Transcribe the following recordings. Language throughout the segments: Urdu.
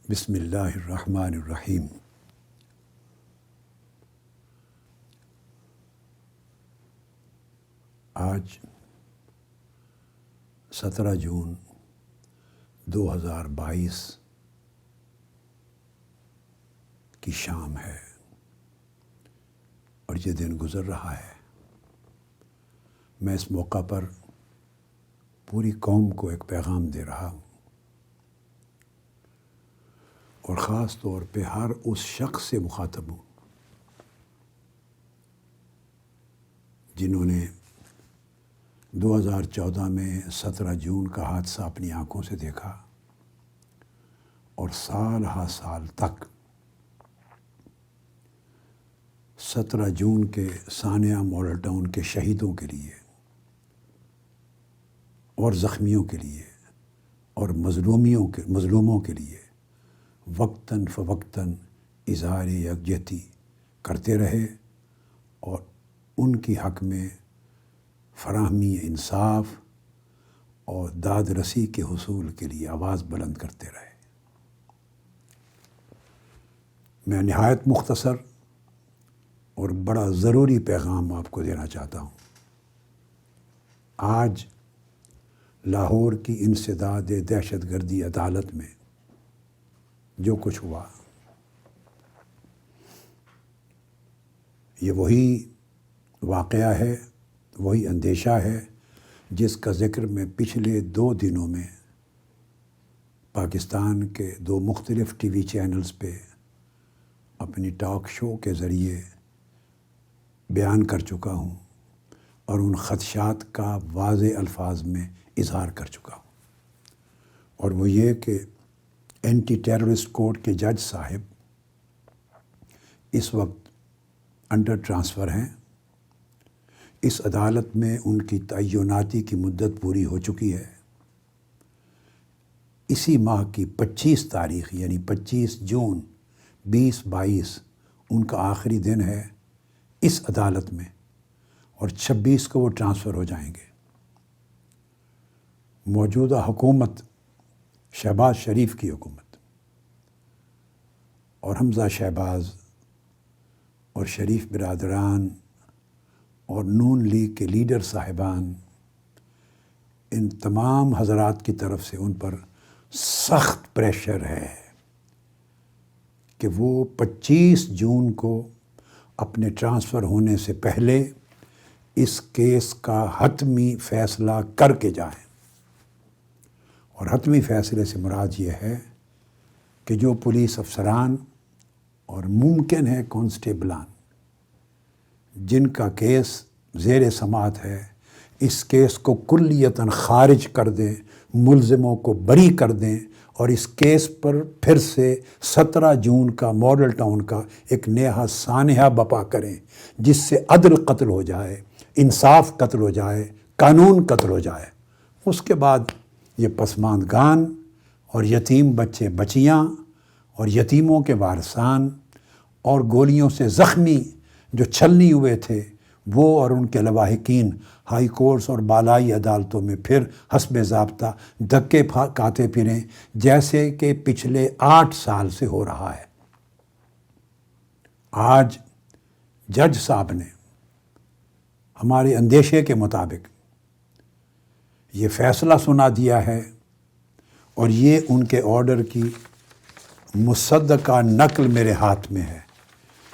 بسم اللہ الرحمن الرحیم۔ آج 17 جون 2022 کی شام ہے اور یہ دن گزر رہا ہے۔ میں اس موقع پر پوری قوم کو ایک پیغام دے رہا ہوں، اور خاص طور پہ ہر اس شخص سے مخاطب ہوں جنہوں نے 2014 میں 17 جون کا حادثہ اپنی آنکھوں سے دیکھا اور سال ہا سال تک 17 جون کے سانیہ ماڈل ٹاؤن کے شہیدوں کے لیے اور زخمیوں کے لیے اور مظلوموں کے لیے وقتاً فوقتاً اظہار یکجہتی کرتے رہے اور ان کی حق میں فراہمی انصاف اور داد رسی کے حصول کے لیے آواز بلند کرتے رہے۔ میں نہایت مختصر اور بڑا ضروری پیغام آپ کو دینا چاہتا ہوں۔ آج لاہور کی انسداد دہشت گردی عدالت میں جو کچھ ہوا، یہ وہی واقعہ ہے، وہی اندیشہ ہے جس کا ذکر میں پچھلے 2 دنوں میں پاکستان کے 2 مختلف ٹی وی چینلز پہ اپنی ٹاک شو کے ذریعے بیان کر چکا ہوں اور ان خدشات کا واضح الفاظ میں اظہار کر چکا ہوں، اور وہ یہ کہ اینٹی ٹیررسٹ کورٹ کے جج صاحب اس وقت انڈر ٹرانسفر ہیں۔ اس عدالت میں ان کی تعیناتی کی مدت پوری ہو چکی ہے۔ اسی ماہ کی 25 تاریخ یعنی 25 جون 2022 ان کا آخری دن ہے اس عدالت میں، اور 26 کو وہ ٹرانسفر ہو جائیں گے۔ موجودہ حکومت شہباز شریف کی حکومت اور حمزہ شہباز اور شریف برادران اور نون لیگ کے لیڈر صاحبان، ان تمام حضرات کی طرف سے ان پر سخت پریشر ہے کہ وہ 25 جون کو اپنے ٹرانسفر ہونے سے پہلے اس کیس کا حتمی فیصلہ کر کے جائیں۔ اور حتمی فیصلے سے مراد یہ ہے کہ جو پولیس افسران اور ممکن ہے کانسٹیبلان جن کا کیس زیر سماعت ہے، اس کیس کو کلیتاً خارج کر دیں، ملزموں کو بری کر دیں، اور اس کیس پر پھر سے 17 جون کا ماڈل ٹاؤن کا ایک نیا سانحہ بپا کریں، جس سے عدل قتل ہو جائے، انصاف قتل ہو جائے، قانون قتل ہو جائے۔ اس کے بعد یہ پسماندگان اور یتیم بچے بچیاں اور یتیموں کے وارثان اور گولیوں سے زخمی جو چھلنی ہوئے تھے، وہ اور ان کے لواحقین ہائی کورٹس اور بالائی عدالتوں میں پھر حسب ضابطہ دھکے کھاتے پھریں، جیسے کہ پچھلے 8 سال سے ہو رہا ہے۔ آج جج صاحب نے ہمارے اندیشے کے مطابق یہ فیصلہ سنا دیا ہے، اور یہ ان کے آرڈر کی مصدقہ نقل میرے ہاتھ میں ہے،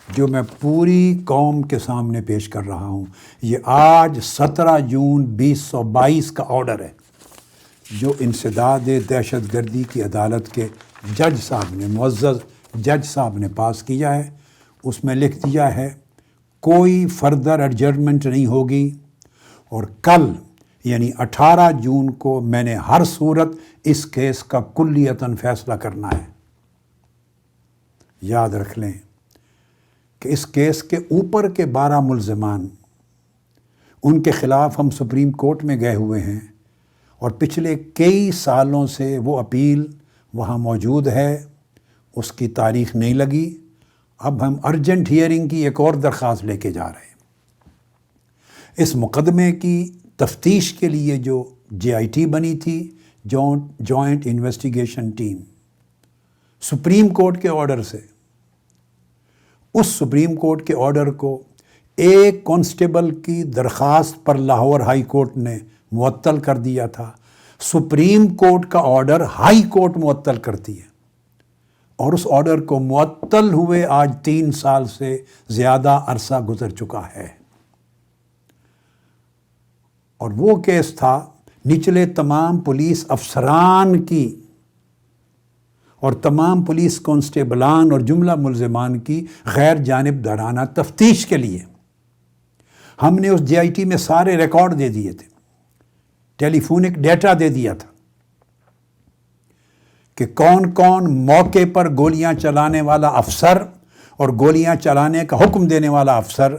جو میں پوری قوم کے سامنے پیش کر رہا ہوں۔ یہ آج 17 جون 2022 کا آرڈر ہے جو انسداد دہشت گردی کی عدالت کے جج صاحب نے، معزز جج صاحب نے پاس کیا ہے۔ اس میں لکھ دیا ہے کوئی فردر ایڈجرمنٹ نہیں ہوگی، اور کل یعنی 18 جون کو میں نے ہر صورت اس کیس کا کلیتاً فیصلہ کرنا ہے۔ یاد رکھ لیں کہ اس کیس کے اوپر کے 12 ملزمان، ان کے خلاف ہم سپریم کورٹ میں گئے ہوئے ہیں، اور پچھلے کئی سالوں سے وہ اپیل وہاں موجود ہے، اس کی تاریخ نہیں لگی۔ اب ہم ارجنٹ ہیئرنگ کی ایک اور درخواست لے کے جا رہے ہیں۔ اس مقدمے کی تفتیش کے لیے جو JIT بنی تھی، joint investigation team, supreme court کے آرڈر سے، اس سپریم کورٹ کے آرڈر کو ایک کانسٹیبل کی درخواست پر لاہور ہائی کورٹ نے معطل کر دیا تھا۔ سپریم کورٹ کا آرڈر ہائی کورٹ معطل کرتی ہے، اور اس آرڈر کو معطل ہوئے آج 3 سال سے زیادہ عرصہ گزر چکا ہے۔ اور وہ کیس تھا نچلے تمام پولیس افسران کی اور تمام پولیس کانسٹیبلان اور جملہ ملزمان کی غیر جانبدارانہ تفتیش کے لیے ہم نے اس JIT میں سارے ریکارڈ دے دیے تھے، ٹیلی فونک ڈیٹا دے دیا تھا کہ کون کون موقع پر گولیاں چلانے والا افسر اور گولیاں چلانے کا حکم دینے والا افسر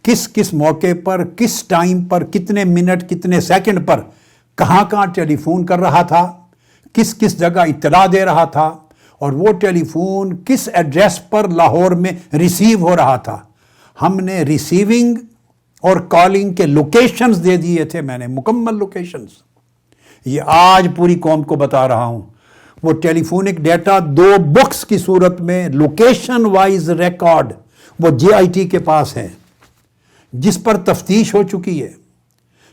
کس کس موقع پر، کس ٹائم پر، کتنے منٹ، کتنے سیکنڈ پر کہاں کہاں ٹیلی فون کر رہا تھا، کس کس جگہ اطلاع دے رہا تھا، اور وہ ٹیلی فون کس ایڈریس پر لاہور میں ریسیو ہو رہا تھا۔ ہم نے ریسیونگ اور کالنگ کے لوکیشنز دے دیے تھے، میں نے مکمل لوکیشنز، یہ آج پوری قوم کو بتا رہا ہوں۔ وہ ٹیلی فونک ڈیٹا 2 بکس کی صورت میں لوکیشن وائز ریکارڈ وہ JIT کے پاس ہے، جس پر تفتیش ہو چکی ہے،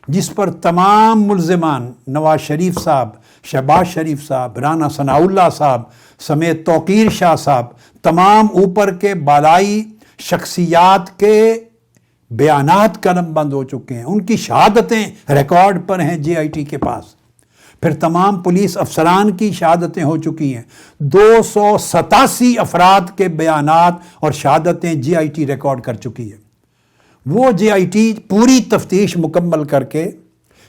جس پر تمام ملزمان نواز شریف صاحب، شہباز شریف صاحب، رانا ثناء اللہ صاحب سمیت توقیر شاہ صاحب، تمام اوپر کے بالائی شخصیات کے بیانات قلم بند ہو چکے ہیں، ان کی شہادتیں ریکارڈ پر ہیں JIT کے پاس۔ پھر تمام پولیس افسران کی شہادتیں ہو چکی ہیں، 287 افراد کے بیانات اور شہادتیں JIT ریکارڈ کر چکی ہے۔ وہ JIT پوری تفتیش مکمل کر کے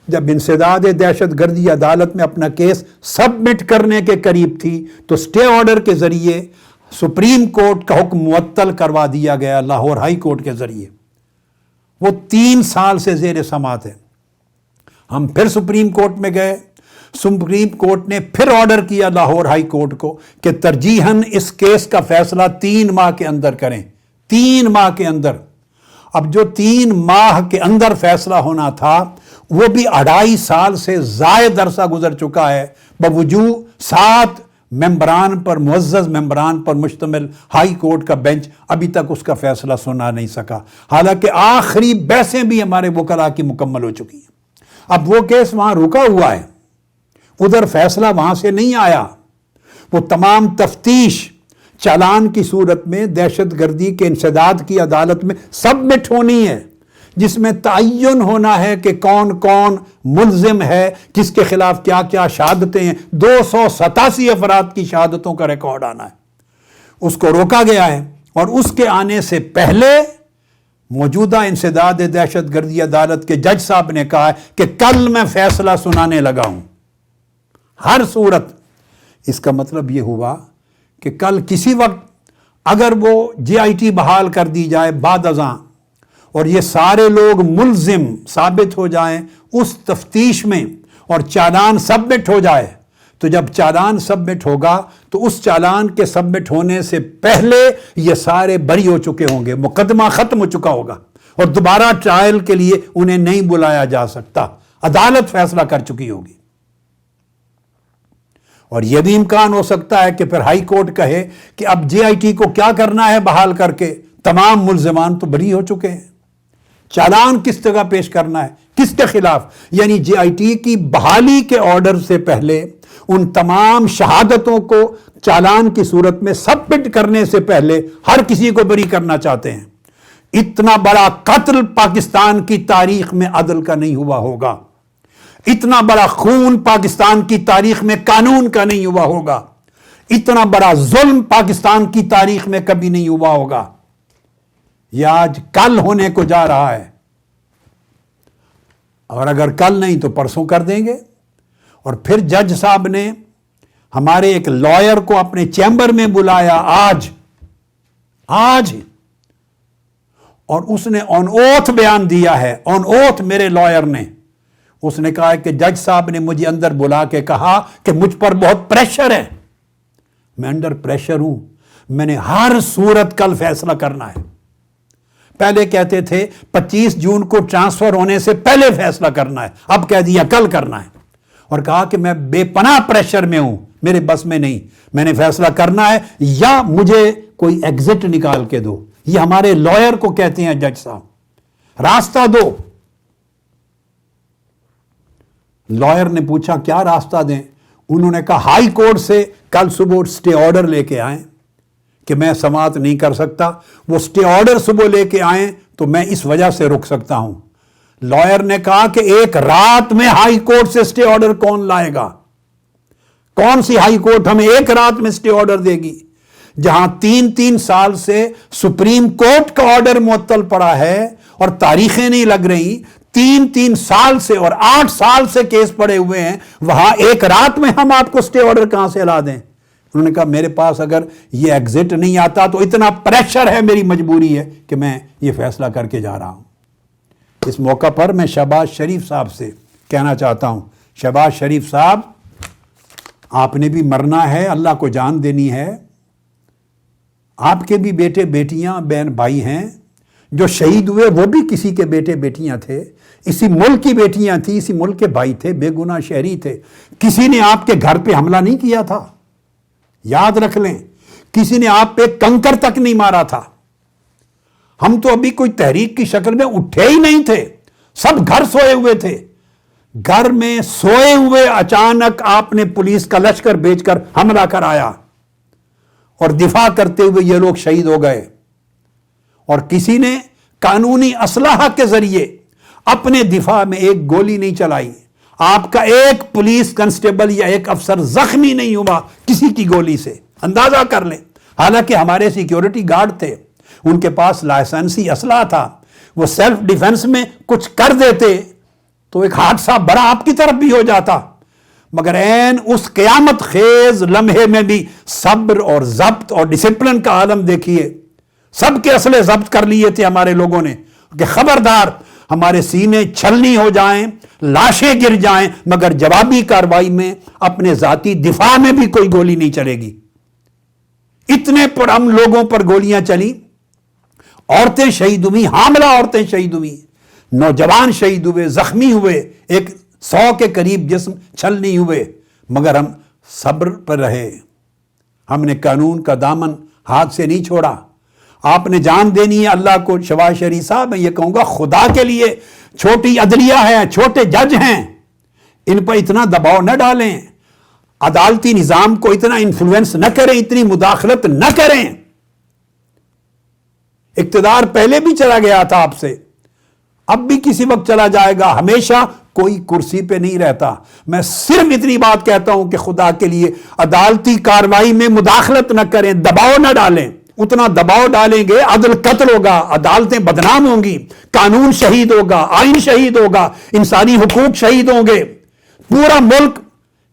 جب انسداد دہشت گردی عدالت میں اپنا کیس سبمٹ کرنے کے قریب تھی تو سٹے آرڈر کے ذریعے سپریم کورٹ کا حکم معطل کروا دیا گیا لاہور ہائی کورٹ کے ذریعے۔ وہ 3 سال سے زیر سماعت ہے۔ ہم پھر سپریم کورٹ میں گئے، سپریم کورٹ نے پھر آرڈر کیا لاہور ہائی کورٹ کو کہ ترجیحاً اس کیس کا فیصلہ 3 ماہ کے اندر کریں، 3 ماہ کے اندر۔ اب جو 3 ماہ کے اندر فیصلہ ہونا تھا وہ بھی 2.5 سال سے زائد عرصہ گزر چکا ہے، باوجود 7 ممبران پر، معزز ممبران پر مشتمل ہائی کورٹ کا بینچ ابھی تک اس کا فیصلہ سنا نہیں سکا، حالانکہ آخری بحثیں بھی ہمارے وکلاء کی مکمل ہو چکی ہیں۔ اب وہ کیس وہاں رکا ہوا ہے، ادھر فیصلہ وہاں سے نہیں آیا۔ وہ تمام تفتیش چالان کی صورت میں دہشت گردی کے انسداد کی عدالت میں سبمٹ ہونی ہے، جس میں تعین ہونا ہے کہ کون کون ملزم ہے، کس کے خلاف کیا کیا شہادتیں ہیں۔ 287 افراد کی شہادتوں کا ریکارڈ آنا ہے، اس کو روکا گیا ہے۔ اور اس کے آنے سے پہلے موجودہ انسداد دہشت گردی عدالت کے جج صاحب نے کہا ہے کہ کل میں فیصلہ سنانے لگا ہوں ہر صورت۔ اس کا مطلب یہ ہوا کہ کل کسی وقت اگر وہ JIT بحال کر دی جائے بعد ازاں اور یہ سارے لوگ ملزم ثابت ہو جائیں اس تفتیش میں اور چالان سبمٹ ہو جائے، تو جب چالان سبمٹ ہوگا تو اس چالان کے سبمٹ ہونے سے پہلے یہ سارے بری ہو چکے ہوں گے، مقدمہ ختم ہو چکا ہوگا اور دوبارہ ٹرائل کے لیے انہیں نہیں بلایا جا سکتا، عدالت فیصلہ کر چکی ہوگی۔ اور یہ بھی امکان ہو سکتا ہے کہ پھر ہائی کورٹ کہے کہ اب JIT کو کیا کرنا ہے بحال کر کے، تمام ملزمان تو بری ہو چکے ہیں، چالان کس جگہ پیش کرنا ہے، کس کے خلاف۔ یعنی JIT کی بحالی کے آرڈر سے پہلے ان تمام شہادتوں کو چالان کی صورت میں سبمٹ کرنے سے پہلے ہر کسی کو بری کرنا چاہتے ہیں۔ اتنا بڑا قتل پاکستان کی تاریخ میں عدل کا نہیں ہوا ہوگا، اتنا بڑا خون پاکستان کی تاریخ میں قانون کا نہیں ہوا ہوگا، اتنا بڑا ظلم پاکستان کی تاریخ میں کبھی نہیں ہوا ہوگا۔ یہ آج کل ہونے کو جا رہا ہے، اور اگر کل نہیں تو پرسوں کر دیں گے۔ اور پھر جج صاحب نے ہمارے ایک لائر کو اپنے چیمبر میں بلایا آج، اور اس نے آن اوتھ بیان دیا ہے، آن اوتھ میرے لائر نے، اس نے کہا کہ جج صاحب نے مجھے اندر بلا کے کہا کہ مجھ پر بہت پریشر ہے۔ میں انڈر پریشر ہوں، میں نے ہر صورت کل فیصلہ کرنا ہے۔ پہلے کہتے تھے 25 جون کو ٹرانسفر ہونے سے پہلے فیصلہ کرنا ہے، اب کہہ دیا کل کرنا ہے، اور کہا کہ میں بے پناہ پریشر میں ہوں، میرے بس میں نہیں، میں نے فیصلہ کرنا ہے یا مجھے کوئی ایگزٹ نکال کے دو. یہ ہمارے لائر کو کہتے ہیں جج صاحب، راستہ دو. لائر نے پوچھا کیا راستہ دیں؟ انہوں نے کہا ہائی کورٹ سے کل صبح سٹے آرڈر لے کے آئیں کہ میں سماعت نہیں کر سکتا. وہ سٹے آرڈر صبح لے کے آئیں تو میں اس وجہ سے رک سکتا ہوں. لائر نے کہا کہ ایک رات میں ہائی کورٹ سے سٹے آرڈر کون لائے گا؟ کون سی ہائی کورٹ ہمیں ایک رات میں سٹے آرڈر دے گی؟ جہاں 3 سال سے سپریم کورٹ کا آرڈر معطل پڑا ہے اور تاریخیں نہیں لگ رہی، 3 سال سے اور 8 سال سے کیس پڑے ہوئے ہیں، وہاں ایک رات میں ہم آپ کو سٹے آرڈر کہاں سے لا دیں؟ انہوں نے کہا میرے پاس اگر یہ ایگزٹ نہیں آتا تو اتنا پریشر ہے، میری مجبوری ہے کہ میں یہ فیصلہ کر کے جا رہا ہوں. اس موقع پر میں شہباز شریف صاحب سے کہنا چاہتا ہوں، شہباز شریف صاحب آپ نے بھی مرنا ہے، اللہ کو جان دینی ہے. آپ کے بھی بیٹے بیٹیاں بہن بھائی ہیں، جو شہید ہوئے وہ بھی کسی کے بیٹے بیٹیاں تھے، اسی ملک کی بیٹیاں تھیں، اسی ملک کے بھائی تھے، بے گناہ شہری تھے. کسی نے آپ کے گھر پہ حملہ نہیں کیا تھا، یاد رکھ لیں. کسی نے آپ پہ کنکر تک نہیں مارا تھا. ہم تو ابھی کوئی تحریک کی شکل میں اٹھے ہی نہیں تھے، سب گھر سوئے ہوئے تھے. گھر میں سوئے ہوئے اچانک آپ نے پولیس کا لشکر بھیج کر حملہ کرایا اور دفاع کرتے ہوئے یہ لوگ شہید ہو گئے. اور کسی نے قانونی اسلحہ کے ذریعے اپنے دفاع میں ایک گولی نہیں چلائی. آپ کا ایک پولیس کنسٹیبل یا ایک افسر زخمی نہیں ہوا کسی کی گولی سے. اندازہ کر لیں. حالانکہ ہمارے سیکیورٹی گارڈ تھے، ان کے پاس لائسنسی اسلحہ تھا، وہ سیلف ڈیفنس میں کچھ کر دیتے تو ایک حادثہ بڑا آپ کی طرف بھی ہو جاتا. مگر عین اس قیامت خیز لمحے میں بھی صبر اور ضبط اور ڈسپلن کا عالم دیکھیے. سب کے اسلحے ضبط کر لیے تھے ہمارے لوگوں نے کہ خبردار ہمارے سینے چھلنی ہو جائیں، لاشیں گر جائیں، مگر جوابی کارروائی میں اپنے ذاتی دفاع میں بھی کوئی گولی نہیں چلے گی. اتنے پر ہم لوگوں پر گولیاں چلی، عورتیں شہید ہوئی، حاملہ عورتیں شہید ہوئی، نوجوان شہید ہوئے، زخمی ہوئے، ایک 100 کے قریب جسم چھل نہیں ہوئے، مگر ہم صبر پر رہے. ہم نے قانون کا دامن ہاتھ سے نہیں چھوڑا. آپ نے جان دینی ہے اللہ کو. شہباز شریف صاحب میں یہ کہوں گا خدا کے لیے، چھوٹی عدلیہ ہے، چھوٹے جج ہیں، ان پر اتنا دباؤ نہ ڈالیں، عدالتی نظام کو اتنا انفلوئنس نہ کریں، اتنی مداخلت نہ کریں. اقتدار پہلے بھی چلا گیا تھا آپ سے، اب بھی کسی وقت چلا جائے گا. ہمیشہ کوئی کرسی پہ نہیں رہتا. میں صرف اتنی بات کہتا ہوں کہ خدا کے لیے عدالتی کارروائی میں مداخلت نہ کریں، دباؤ نہ ڈالیں. اتنا دباؤ ڈالیں گے عدل قتل ہوگا، عدالتیں بدنام ہوں گی، قانون شہید ہوگا، آئین شہید ہوگا، انسانی حقوق شہید ہوں گے، پورا ملک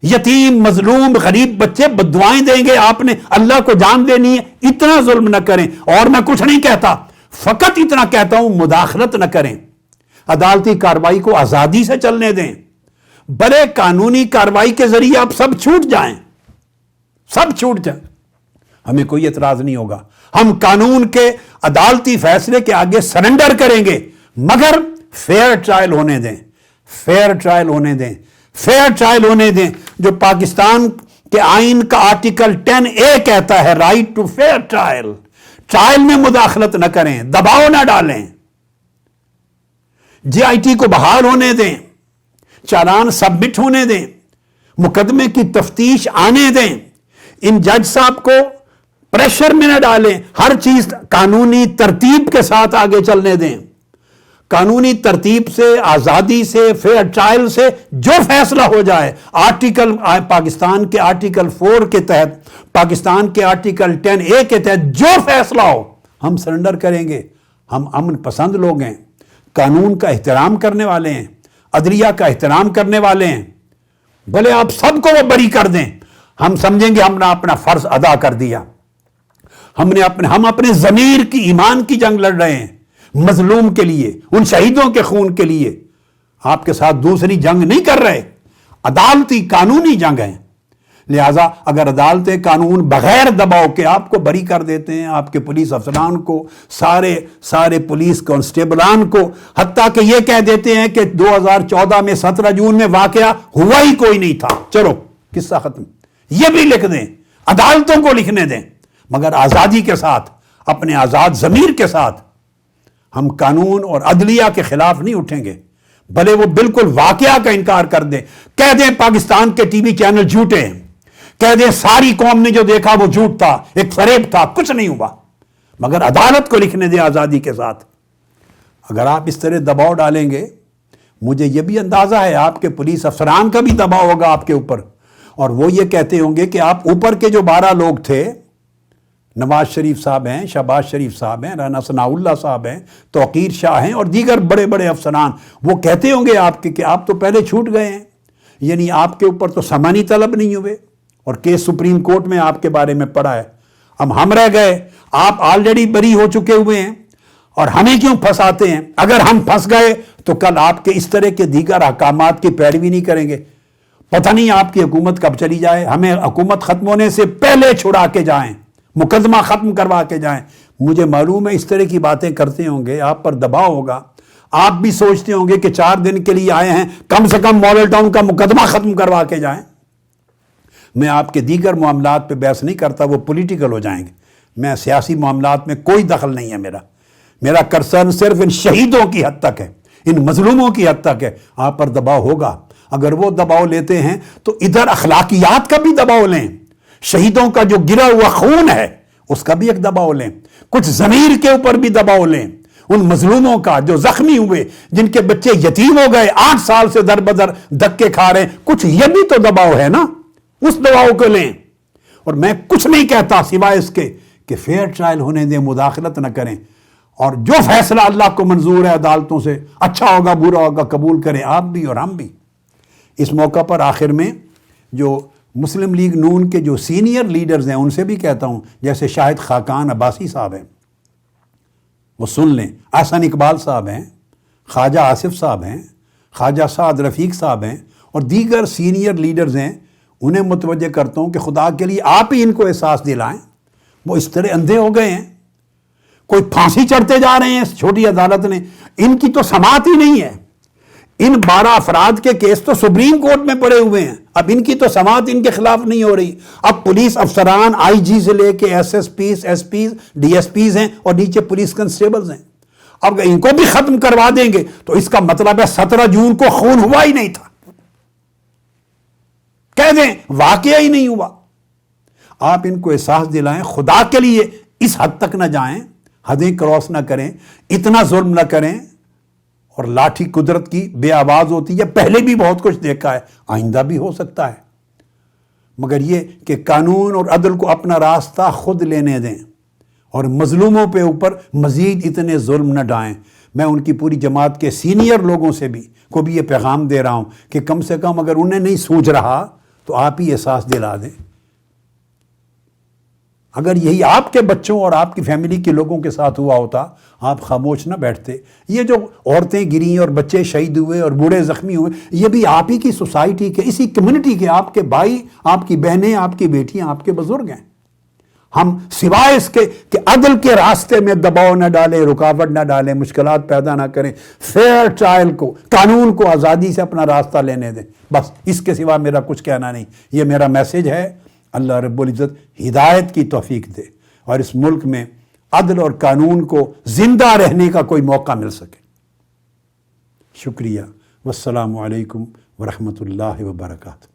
یتیم مظلوم غریب بچے بددعائیں دیں گے. آپ نے اللہ کو جان دینی ہے. اتنا ظلم نہ کریں. اور میں کچھ نہیں کہتا، فقط اتنا کہتا ہوں مداخلت نہ کریں. عدالتی کارروائی کو آزادی سے چلنے دیں. بڑے قانونی کارروائی کے ذریعے آپ سب چھوٹ جائیں، سب چھوٹ جائیں، ہمیں کوئی اعتراض نہیں ہوگا. ہم قانون کے عدالتی فیصلے کے آگے سرنڈر کریں گے، مگر فیئر ٹرائل ہونے دیں، فیئر ٹرائل ہونے دیں، فیئر ٹرائل ہونے دیں. جو پاکستان کے آئین کا آرٹیکل 10A کہتا ہے right to fair trial. Trial میں مداخلت نہ کریں، دباؤ نہ ڈالیں. JIT کو بحال ہونے دیں، چالان سبمٹ ہونے دیں، مقدمے کی تفتیش آنے دیں. ان جج صاحب کو پریشر میں نہ ڈالیں، ہر چیز قانونی ترتیب کے ساتھ آگے چلنے دیں. قانونی ترتیب سے، آزادی سے، فیئر ٹرائل سے جو فیصلہ ہو جائے، پاکستان کے آرٹیکل 4 کے تحت، پاکستان کے آرٹیکل 10A کے تحت جو فیصلہ ہو ہم سرنڈر کریں گے. ہم امن پسند لوگ ہیں، قانون کا احترام کرنے والے ہیں، عدلیہ کا احترام کرنے والے ہیں. بھلے آپ سب کو وہ بری کر دیں، ہم سمجھیں گے ہم نے اپنا فرض ادا کر دیا. ہم اپنے ضمیر کی، ایمان کی جنگ لڑ رہے ہیں، مظلوم کے لیے، ان شہیدوں کے خون کے لیے. آپ کے ساتھ دوسری جنگ نہیں کر رہے، عدالتی قانونی جنگ ہے. لہٰذا اگر عدالت قانون بغیر دباؤ کے آپ کو بری کر دیتے ہیں، آپ کے پولیس افسران کو، سارے پولیس کانسٹیبلان کو، حتیٰ کہ یہ کہہ دیتے ہیں کہ 2014 میں 17 جون میں واقعہ ہوا ہی کوئی نہیں تھا، چلو قصہ ختم. یہ بھی لکھ دیں، عدالتوں کو لکھنے دیں، مگر آزادی کے ساتھ، اپنے آزاد ضمیر کے ساتھ ہم قانون اور عدلیہ کے خلاف نہیں اٹھیں گے، بھلے وہ بالکل واقعہ کا انکار کر دیں، کہہ دیں پاکستان کے ٹی وی چینل جھوٹے ہیں، کہہ دیں ساری قوم نے جو دیکھا وہ جھوٹ تھا، ایک فریب تھا، کچھ نہیں ہوا، مگر عدالت کو لکھنے دیں آزادی کے ساتھ۔ اگر آپ اس طرح دباؤ ڈالیں گے، مجھے یہ بھی اندازہ ہے آپ کے پولیس افسران کا بھی دباؤ ہوگا آپ کے اوپر، اور وہ یہ کہتے ہوں گے کہ آپ اوپر کے جو 12 لوگ تھے، نواز شریف صاحب ہیں، شہباز شریف صاحب ہیں، رانا ثناء اللہ صاحب ہیں، توقیر شاہ ہیں اور دیگر بڑے بڑے افسران، وہ کہتے ہوں گے آپ کے کہ آپ تو پہلے چھوٹ گئے ہیں، یعنی آپ کے اوپر تو سمانی طلب نہیں ہوئے، اور کیس سپریم کورٹ میں آپ کے بارے میں پڑا ہے، اب ہم رہ گئے، آپ آلریڈی بری ہو چکے ہوئے ہیں، اور ہمیں کیوں پھنساتے ہیں؟ اگر ہم پھنس گئے تو کل آپ کے اس طرح کے دیگر احکامات کی پیروی نہیں کریں گے، پتہ نہیں آپ کی حکومت کب چلی جائے، ہمیں حکومت ختم ہونے سے پہلے چھڑا کے جائیں، مقدمہ ختم کروا کے جائیں۔ مجھے معلوم ہے اس طرح کی باتیں کرتے ہوں گے، آپ پر دباؤ ہوگا، آپ بھی سوچتے ہوں گے کہ 4 دن کے لیے آئے ہیں، کم سے کم ماڈل ٹاؤن کا مقدمہ ختم کروا کے جائیں۔ میں آپ کے دیگر معاملات پہ بحث نہیں کرتا، وہ پولیٹیکل ہو جائیں گے، میں سیاسی معاملات میں کوئی دخل نہیں ہے میرا کرسن صرف ان شہیدوں کی حد تک ہے، ان مظلوموں کی حد تک ہے۔ آپ پر دباؤ ہوگا، اگر وہ دباؤ لیتے ہیں تو ادھر اخلاقیات کا بھی دباؤ لیں، شہیدوں کا جو گرا ہوا خون ہے اس کا بھی ایک دباؤ لیں، کچھ ضمیر کے اوپر بھی دباؤ لیں، ان مظلوموں کا جو زخمی ہوئے، جن کے بچے یتیم ہو گئے، 8 سال سے در بدر دھکے کھا رہے ہیں، کچھ یہ بھی تو دباؤ ہے نا، اس دباؤ کو لیں۔ اور میں کچھ نہیں کہتا سوائے اس کے کہ فیئر ٹرائل ہونے دیں، مداخلت نہ کریں، اور جو فیصلہ اللہ کو منظور ہے عدالتوں سے، اچھا ہوگا برا ہوگا قبول کریں، آپ بھی اور ہم بھی۔ اس موقع پر آخر میں جو مسلم لیگ نون کے جو سینئر لیڈرز ہیں ان سے بھی کہتا ہوں، جیسے شاہد خاقان عباسی صاحب ہیں، وہ سن لیں، احسن اقبال صاحب ہیں، خواجہ آصف صاحب ہیں، خواجہ سعد رفیق صاحب ہیں، اور دیگر سینئر لیڈرز ہیں، انہیں متوجہ کرتا ہوں کہ خدا کے لیے آپ ہی ان کو احساس دلائیں، وہ اس طرح اندھے ہو گئے ہیں، کوئی پھانسی چڑھتے جا رہے ہیں اس چھوٹی عدالت نے، ان کی تو سماعت ہی نہیں ہے، ان 12 افراد کے کیس تو سپریم کورٹ میں پڑے ہوئے ہیں، اب ان کی تو سماعت ان کے خلاف نہیں ہو رہی، اب پولیس افسران آئی جی سے لے کے SSPs, SPs, DSPs ہیں، اور نیچے پولیس کنسٹیبلز ہیں، اب ان کو بھی ختم کروا دیں گے تو اس کا مطلب ہے 17 جون کو خون ہوا ہی نہیں تھا، کہہ دیں واقعہ ہی نہیں ہوا۔ آپ ان کو احساس دلائیں، خدا کے لیے اس حد تک نہ جائیں، حدیں کراس نہ کریں، اتنا ظلم نہ کریں، اور لاٹھی قدرت کی بے آواز ہوتی ہے، پہلے بھی بہت کچھ دیکھا ہے، آئندہ بھی ہو سکتا ہے، مگر یہ کہ قانون اور عدل کو اپنا راستہ خود لینے دیں اور مظلوموں پہ اوپر مزید اتنے ظلم نہ ڈائیں۔ میں ان کی پوری جماعت کے سینئر لوگوں سے بھی یہ پیغام دے رہا ہوں کہ کم سے کم اگر انہیں نہیں سوچ رہا تو آپ ہی احساس دلا دیں۔ اگر یہی آپ کے بچوں اور آپ کی فیملی کے لوگوں کے ساتھ ہوا ہوتا، آپ خاموش نہ بیٹھتے۔ یہ جو عورتیں گریں اور بچے شہید ہوئے اور بوڑھے زخمی ہوئے، یہ بھی آپ ہی کی سوسائٹی کے، اسی کمیونٹی کے، آپ کے بھائی، آپ کی بہنیں، آپ کی بیٹیاں، آپ کے بزرگ ہیں۔ ہم سوائے اس کے کہ عدل کے راستے میں دباؤ نہ ڈالیں، رکاوٹ نہ ڈالیں، مشکلات پیدا نہ کریں، فیئر ٹرائل کو، قانون کو آزادی سے اپنا راستہ لینے دیں، بس اس کے سوا میرا کچھ کہنا نہیں۔ یہ میرا میسج ہے۔ اللہ رب العزت ہدایت کی توفیق دے اور اس ملک میں عدل اور قانون کو زندہ رہنے کا کوئی موقع مل سکے۔ شکریہ، والسلام علیکم ورحمۃ اللہ وبرکاتہ۔